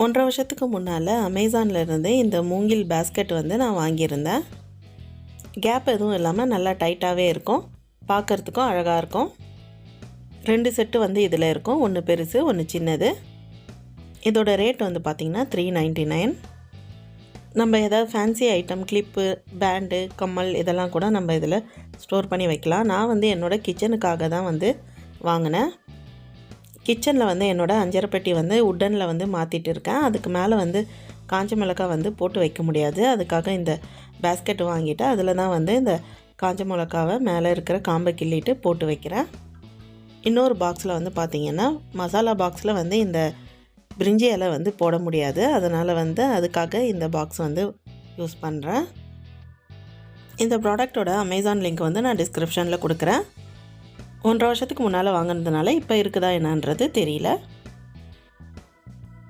1.5 வருஷத்துக்கு முன்னால் அமேசான்லேருந்து இந்த மூங்கில் பேஸ்கெட் வந்து நான் வாங்கியிருந்தேன். கேப் எதுவும் இல்லாமல் நல்லா டைட்டாகவே இருக்கும், பார்க்குறதுக்கும் அழகாக இருக்கும். 2 செட்டு வந்து இதில் இருக்கும், ஒன்று பெருசு ஒன்று சின்னது. இதோட ரேட் வந்து பார்த்திங்கன்னா $3.99. நம்ம ஏதாவது ஃபேன்சி ஐட்டம், கிளிப்பு, பேண்டு, கம்மல் இதெல்லாம் கூட நம்ம இதில் ஸ்டோர் பண்ணி வைக்கலாம். நான் வந்து என்னோடய கிச்சனுக்காக தான் வந்து வாங்கினேன். கிச்சனில் வந்து என்னோடய அஞ்சரை பெட்டி வந்து உட்டனில் வந்து மாற்றிட்டு இருக்கேன். அதுக்கு மேலே வந்து காஞ்ச மிளகாய் வந்து போட்டு வைக்க முடியாது. அதுக்காக இந்த பேஸ்கெட் வாங்கிட்டு அதில் தான் வந்து இந்த காஞ்ச மிளகாவை மேலே இருக்கிற காம்பை கிள்ளிட்டு போட்டு வைக்கிறேன். இன்னொரு பாக்ஸில் வந்து பார்த்திங்கன்னா மசாலா பாக்ஸில் வந்து இந்த பிரிஞ்சி இலை வந்து போட முடியாது. அதனால் வந்து அதுக்காக இந்த பாக்ஸ் வந்து யூஸ் பண்ணுறேன். இந்த ப்ராடக்டோட அமேசான் லிங்க் வந்து நான் டிஸ்கிரிப்ஷனில் கொடுக்குறேன். 1.5 வருஷத்துக்கு முன்னால் வாங்கினதுனால இப்போ இருக்குதா என்னன்றது தெரியல.